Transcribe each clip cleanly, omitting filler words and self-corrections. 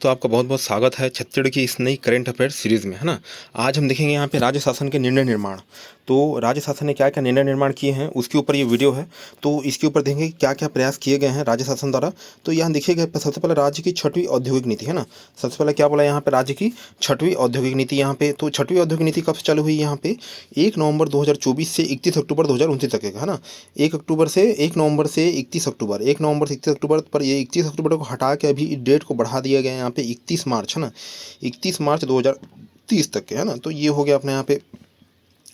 दोस्तों, आपका बहुत बहुत स्वागत है छत्तीसगढ़ की इस नई करंट अफेयर सीरीज़ में, है ना। आज हम देखेंगे यहाँ पे राज्य शासन के निर्णय निर्माण। तो राज्य शासन ने क्या क्या निर्णय निर्माण किए हैं उसके ऊपर ये वीडियो है। तो इसके ऊपर देखेंगे क्या क्या प्रयास किए गए हैं राज्य शासन द्वारा। तो यहाँ देखिएगा, सबसे पहले राज्य की 6वीं औद्योगिक नीति, है ना। सबसे पहले क्या बोला यहाँ पे, राज्य की 6वीं औद्योगिक नीति। यहाँ पे तो 6वीं औद्योगिक नीति कब से चालू हुई, यहाँ पे 1 नवंबर 2024 से 31 अक्टूबर 2029 तक है ना। 1 नवंबर से 31 अक्टूबर, 1 नवंबर से 31 अक्टूबर, पर ये 31 अक्टूबर को हटा के अभी डेट को बढ़ा दिया गया है यहाँ पे 31 मार्च, है ना। 31 मार्च 2030 तक के, है ना। तो ये हो गया अपने यहाँ पे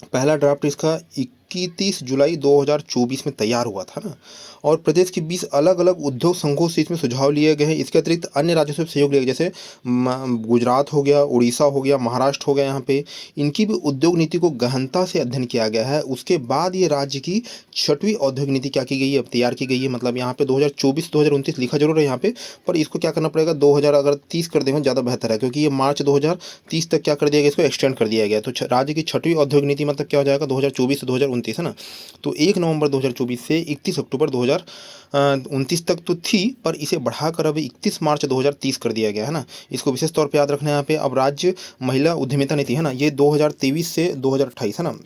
पहला ड्राफ्ट इसका 31 जुलाई 2024 में तैयार हुआ था ना। और प्रदेश के 20 अलग अलग उद्योग संघों से इसमें सुझाव लिए गए हैं। इसके अतिरिक्त अन्य राज्यों से सहयोग लिया गया, जैसे गुजरात हो गया, उड़ीसा हो गया, महाराष्ट्र हो गया। यहाँ पे इनकी भी उद्योग नीति को गहनता से अध्ययन किया गया है। उसके बाद ये राज्य की 6वीं औद्योगिक नीति क्या की गई है, अब तैयार की गई है। मतलब यहाँ पे 2024-2029 लिखा जरूर है यहाँ पे, पर इसको क्या करना पड़ेगा, 2030 कर देंगे ज़्यादा बेहतर है, क्योंकि ये मार्च 2030 तक क्या कर दिया गया, इसको एक्सटेंड कर दिया गया। तो राज्य की 6वीं औद्योगिक नीति मतलब क्या हो जाएगा, 2024 से 2029, है ना। तो 1 नवंबर 2024 से 31 अक्टूबर 2029 तक तो थी, पर इसे बढ़ाकर अब 31 मार्च 2030 कर दिया गया, है ना। इसको विशेष तौर पे याद रखना है यहाँ पे। अब राज्य महिला उद्यमिता नीति, है ना, ये 2023 से 2028, है ना।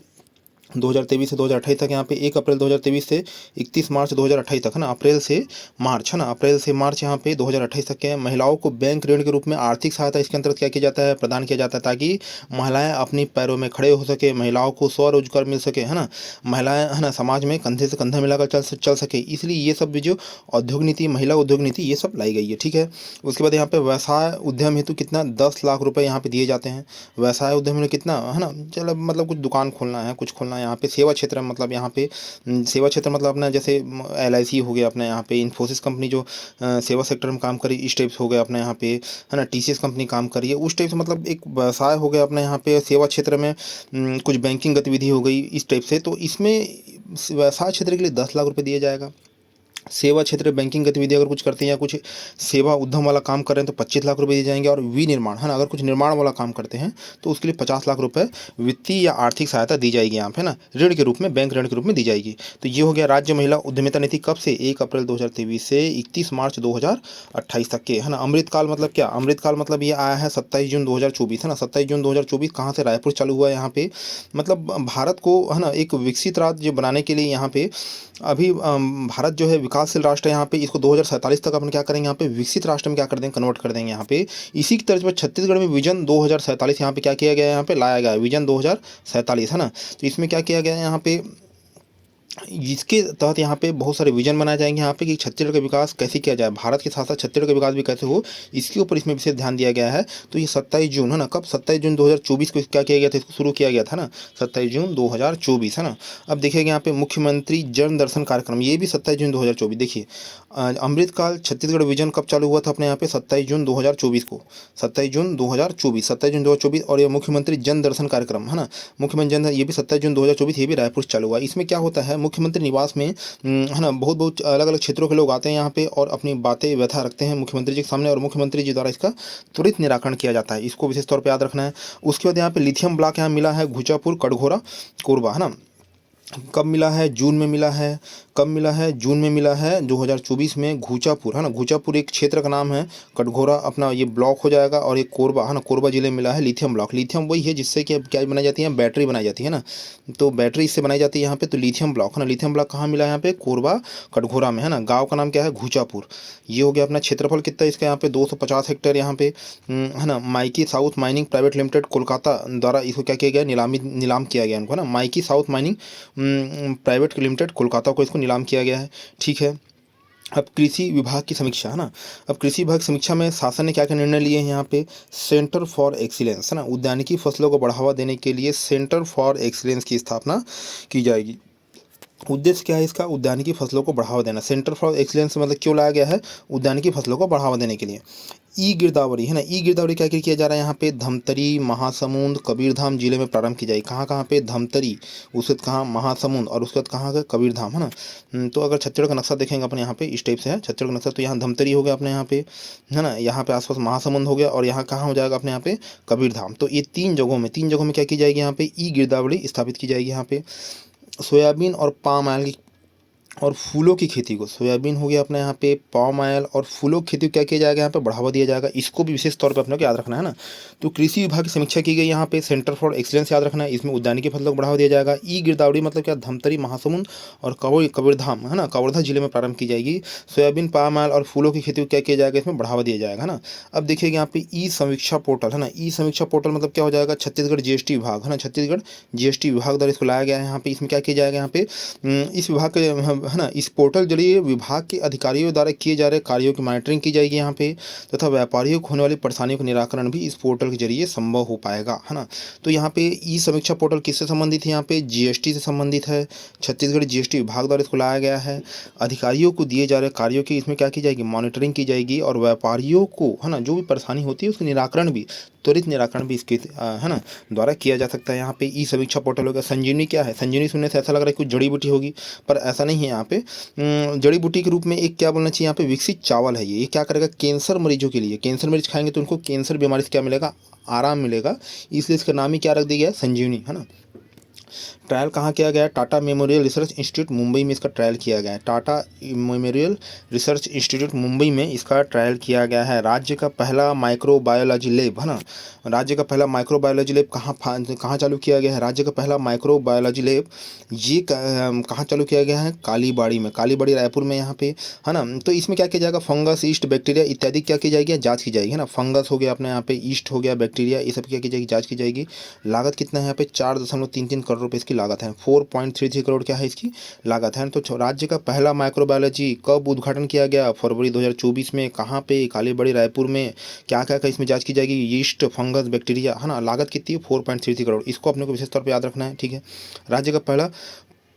2023 से 2028 तक, यहाँ पे 1 अप्रैल 2023 से 31 मार्च 2028 तक, है ना। अप्रैल से मार्च, है ना, अप्रैल से मार्च यहाँ पे 2028 तक के महिलाओं को बैंक ऋण के रूप में आर्थिक सहायता इसके अंतर्गत क्या किया जाता है, प्रदान किया जाता है, ताकि महिलाएं अपनी पैरों में खड़े हो सके, महिलाओं को स्वरोजगार मिल सके, है ना। महिलाएं, है ना, समाज में कंधे से कंधा मिलाकर चल सके। इसलिए ये सब भी जो उद्योग नीति, महिला उद्योग नीति, ये सब लाई गई है, ठीक है। उसके बाद यहाँ पे व्यवसाय उद्यम हेतु कितना 10 लाख रुपए यहाँ पे दिए जाते हैं। व्यवसाय उद्यम में कितना, है ना, चलो मतलब कुछ दुकान खोलना है, कुछ खोलना है यहाँ पे। सेवा क्षेत्र मतलब यहाँ पे सेवा क्षेत्र मतलब अपना जैसे LIC हो गया अपने यहाँ पे, इन्फोसिस कंपनी जो सेवा सेक्टर में काम करी, इस टाइप से हो गया अपने यहाँ पे, है ना। TCS कंपनी काम करी है उस टाइप से, मतलब एक व्यवसाय हो गया अपने यहाँ पे। सेवा क्षेत्र में कुछ बैंकिंग गतिविधि हो गई इस टाइप से। तो इसमें व्यवसाय क्षेत्र के लिए 10 लाख रुपये दिया जाएगा। सेवा क्षेत्र बैंकिंग गतिविधि अगर कुछ करते हैं या कुछ सेवा उद्यम वाला काम कर रहे हैं तो 25 लाख रुपए दिए जाएंगे। और विनिर्माण, है ना, अगर कुछ निर्माण वाला काम करते हैं तो उसके लिए 50 लाख रुपए वित्तीय या आर्थिक सहायता दी जाएगी यहाँ पे, है ना, ऋण के रूप में, बैंक ऋण के रूप में दी जाएगी। तो ये हो गया राज्य महिला उद्यमिता नीति, कब से, 1 अप्रैल 2023 से 31 मार्च 2028 तक के, है ना। अमृतकाल मतलब क्या, अमृतकाल मतलब ये आया है 27 जून 2024, है ना। 27 जून 2024 कहाँ से, रायपुर चालू हुआ है यहाँ पे। मतलब भारत को, है ना, एक विकसित राज्य बनाने के लिए यहाँ पे अभी भारत जो है विकासशील राष्ट्र है यहाँ पे। इसको 2047 तक अपन क्या करेंगे यहाँ पे, विकसित राष्ट्र में क्या कर देंगे, कन्वर्ट कर देंगे यहाँ पे। इसी की तर्ज पर छत्तीसगढ़ में विजन 2047 यहाँ पे क्या किया गया है, यहाँ पे लाया गया है विजन 2047, है ना। तो इसमें क्या किया गया है यहाँ पे, इसके तहत यहाँ पे बहुत सारे विजन बनाए जाएंगे यहाँ पे कि छत्तीसगढ़ का विकास कैसे किया जाए, भारत के साथ साथ छत्तीसगढ़ का विकास भी कैसे हो, इसके ऊपर इसमें विशेष ध्यान दिया गया है। तो ये 27 जून, है ना, कब, 27 जून 2024 को क्या किया गया था, इसको शुरू किया गया था ना, 27 जून 2024, है ना। अब देखिएगा यहाँ पे मुख्यमंत्री जन दर्शन कार्यक्रम, ये भी 27 जून 2024। देखिए अमृतकाल छत्तीसगढ़ विजन कब चालू हुआ था अपने यहाँ पे, 27 जून 2024 को, 27 जून 2024, 27 जून 2024। और ये मुख्यमंत्री जन दर्शन कार्यक्रम, है ना, मुख्यमंत्री जन, ये भी 27 जून 2024, ये भी रायपुर से चालू हुआ। इसमें क्या होता है, मुख्यमंत्री निवास में, है ना, बहुत बहुत अलग अलग क्षेत्रों के लोग आते हैं यहाँ पे और अपनी बातें व्यथा रखते हैं मुख्यमंत्री जी के सामने, और मुख्यमंत्री जी द्वारा इसका त्वरित निराकरण किया जाता है। इसको विशेष तौर पर याद रखना है। उसके बाद यहाँ पे लिथियम ब्लॉक यहाँ मिला है घुचापुर, कटघोरा, कोरबा, है ना। कब मिला है, जून में मिला है। कब मिला है, जून में मिला है 2024 में। घुचापुर, है ना, घुचापुर एक क्षेत्र का नाम है। कटघोरा अपना ये ब्लॉक हो जाएगा। और एक कोरबा, है ना, कोरबा जिले में मिला है लिथियम ब्लॉक। लिथियम वही है जिससे कि क्या बनाई जाती है, बैटरी बनाई जाती है ना। तो बैटरी इससे बनाई जाती है यहाँ पे। तो लिथियम ब्लॉक, है ना, लिथियम ब्लॉक कहाँ मिला है, यहाँ पे कोरबा कटघोरा में, है ना। गाँव का नाम क्या है, घुचापुर। ये हो गया अपना क्षेत्रफल कितना इसका, यहाँ पे 250 हेक्टेयर यहाँ पे, है ना। Mikey south mining private limited Kolkata द्वारा इसको क्या किया गया, नीलाम किया गया इनको, है ना। Mikey south mining private limited Kolkata को इसको नीलाम किया गया है, ठीक है। अब कृषि विभाग की समीक्षा, है ना। अब कृषि विभाग समीक्षा में शासन ने क्या क्या निर्णय लिए हैं यहाँ पे, सेंटर फॉर एक्सीलेंस, है ना, उद्यानिकी फसलों को बढ़ावा देने के लिए सेंटर फॉर एक्सीलेंस की स्थापना की जाएगी। उद्देश्य क्या है इसका, उद्यानिकी फसलों को बढ़ावा देना। सेंटर फॉर एक्सीलेंस मतलब क्यों लाया गया है, उद्यानिकी फसलों को बढ़ावा देने के लिए। ई गिरदावरी, है ना, ई गिरदावरी क्या किया जा रहा है यहाँ पे, धमतरी, महासमुंद, कबीरधाम जिले में प्रारंभ की जाएगी। कहाँ कहाँ पे, धमतरी, उसके बाद कहाँ, महासमुंद, और उसके बाद कहाँ का, कबीरधाम, है ना। तो अगर छत्तीसगढ़ का नक्शा देखेंगे अपने यहाँ पे इस टाइप से है छत्तीसगढ़ का नक्शा। तो यहाँ धमतरी हो गया अपने यहाँ पे, है ना, यहाँ पे आसपास महासमुंद हो गया, और यहाँ कहाँ हो जाएगा अपने यहाँ पे, कबीरधाम। तो ये तीन जगहों में क्या की जाएगी यहाँ पे, ई गिरदावरी स्थापित की जाएगी यहाँ पे। सोयाबीन और पाम ऑयल की और फूलों की खेती को, सोयाबीन हो गया अपने यहाँ पे, पाम ऑयल और फूलों की खेती को क्या किया जाएगा, यहाँ पे बढ़ावा दिया जाएगा। इसको भी विशेष तौर पे अपने को याद रखना है ना। तो कृषि विभाग की समीक्षा की गई यहाँ पे, सेंटर फॉर एक्सीलेंस याद रखना है। इसमें उद्यानिकी फसलों को बढ़ावा दिया जाएगा। ई गिरदावरी मतलब क्या, धमतरी, महासमुंद और कबीरधाम है ना, कवर्धा जिले में प्रारंभ की जाएगी। सोयाबीन, पाम ऑयल और फूलों की खेती को क्या किया जाएगा, इसमें बढ़ावा दिया जाएगा, है ना। अब देखिएगा यहाँ पे ई समीक्षा पोर्टल है ना, ई समीक्षा पोर्टल मतलब क्या हो जाएगा, छत्तीसगढ़ जीएसटी विभाग है ना, छत्तीसगढ़ जीएसटी विभाग द्वारा इसको लाया गया है। यहाँ पे इसमें क्या किया जाएगा, यहाँ पे इस विभाग के है ना, इस पोर्टल जरिए विभाग के अधिकारियों द्वारा किए जा रहे कार्यों की मॉनिटरिंग की जाएगी यहाँ पे, तथा व्यापारियों को होने वाली परेशानियों का निराकरण भी इस पोर्टल के जरिए संभव हो पाएगा, है ना। तो यहाँ पे ई समीक्षा पोर्टल किससे संबंधित है, यहाँ पे जीएसटी से संबंधित है। छत्तीसगढ़ जीएसटी विभाग द्वारा इसको लाया गया है। अधिकारियों को दिए जा रहे कार्यों की इसमें क्या की जाएगी, मॉनिटरिंग की जाएगी, और व्यापारियों को है ना जो भी परेशानी होती है उसका निराकरण भी, त्वरित निराकरण भी इसके है ना द्वारा किया जा सकता है। यहाँ पे ई समीक्षा पोर्टल होगा। संजीवनी क्या है, संजीवनी सुनने से ऐसा लग रहा है कुछ जड़ी बूटी होगी, पर ऐसा नहीं है। यहाँ पे जड़ी बूटी के रूप में एक क्या बोलना चाहिए, यहाँ पे विकसित चावल है। ये क्या करेगा, कैंसर मरीजों के लिए, कैंसर मरीज खाएंगे तो उनको कैंसर बीमारी से क्या मिलेगा, आराम मिलेगा। इसलिए इसका नाम ही क्या रख दिया गया है, संजीवनी, है ना। ट्रायल कहाँ किया गया है, Tata memorial research institute Mumbai में इसका ट्रायल किया गया है। Tata memorial research institute Mumbai में इसका ट्रायल किया गया है। राज्य का पहला माइक्रोबायोलॉजी लैब, है ना, राज्य का पहला माइक्रोबायोलॉजी लैब कहाँ चालू किया गया है, राज्य का पहला माइक्रोबायोलॉजी लैब ये कहाँ चालू किया गया है, कालीबाड़ी में, कालीबाड़ी रायपुर में यहाँ पे, है ना। तो इसमें क्या किया जाएगा, फंगस, ईस्ट, बैक्टीरिया इत्यादि क्या की जाएगी, जाँच की जाएगी, है ना। फंगस हो गया अपने यहाँ पे, ईस्ट हो गया, बैक्टीरिया, ये सब क्या की जाएगी, जाँच की जाएगी। लागत कितना है यहाँ पे, 4.33 करोड़ रुपये इसकी लागत है। 4.33 करोड़ क्या है इसकी लागत है। तो राज्य का पहला माइक्रोबायोलॉजी कब उद्घाटन किया गया, फरवरी 2024 में। कहाँ पे, कालीबाड़ी रायपुर में। क्या क्या इसमें जांच की जाएगी, यीस्ट, फंगस, बैक्टीरिया, है ना। लागत कितनी है, 4.33 करोड़। इसको अपने को विशेष तौर पर याद रखना है, ठीक है। राज्य का पहला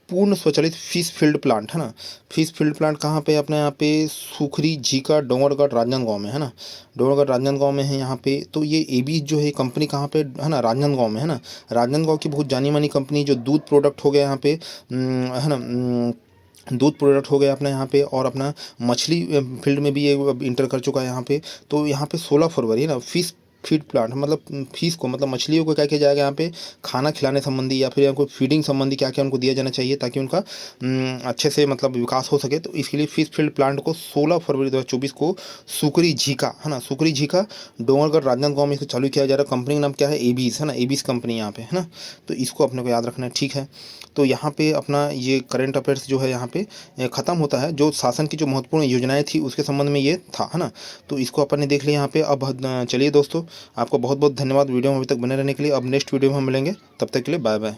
पूर्ण स्वचालित फिश फील्ड प्लांट, है ना, फिश फील्ड प्लांट कहाँ पे, अपने यहाँ पे सुखरी झीका, डोंगरगढ़, राजनांदगांव में, है ना। डोंगरगढ़ राजनांदगांव में है यहाँ पे। तो ये एबीज जो है कंपनी कहाँ पे, है ना, राजनांदगांव में, है ना। राजनांदगांव की बहुत जानी मानी कंपनी, जो दूध प्रोडक्ट हो गया यहाँ पे, है ना, दूध प्रोडक्ट हो गया अपने यहाँ पे, और अपना मछली फील्ड में भी ये इंटर कर चुका है यहाँ पे। तो यहाँ पे 16 फरवरी, है ना, फिश फीड प्लांट मतलब फीस को, मतलब मछलियों को क्या किया जाएगा यहाँ पे, खाना खिलाने संबंधी या फिर उनको फीडिंग संबंधी क्या क्या उनको दिया जाना चाहिए, ताकि उनका अच्छे से मतलब विकास हो सके। तो इसके लिए फिश फील्ड प्लांट को 16 फरवरी 2024 को सुकरी झीका, है ना, सुकरी झीका, डोंगरगढ़, राजनांदगांव में इसको चालू किया जा रहा है। कंपनी का नाम क्या है, एबीस, है ना, एबीस कंपनी यहाँ पे, है ना। तो इसको अपने को याद रखना है, ठीक है। तो यहाँ पे अपना ये करंट अफेयर्स जो है यहाँ पे ख़त्म होता है। जो शासन की जो महत्वपूर्ण योजनाएं थी उसके संबंध में ये था, है ना। तो इसको अपन ने देख लिया यहाँ पे। अब चलिए दोस्तों, आपको बहुत बहुत धन्यवाद वीडियो में अभी तक बने रहने के लिए। अब नेक्स्ट वीडियो में हम मिलेंगे, तब तक के लिए बाय बाय।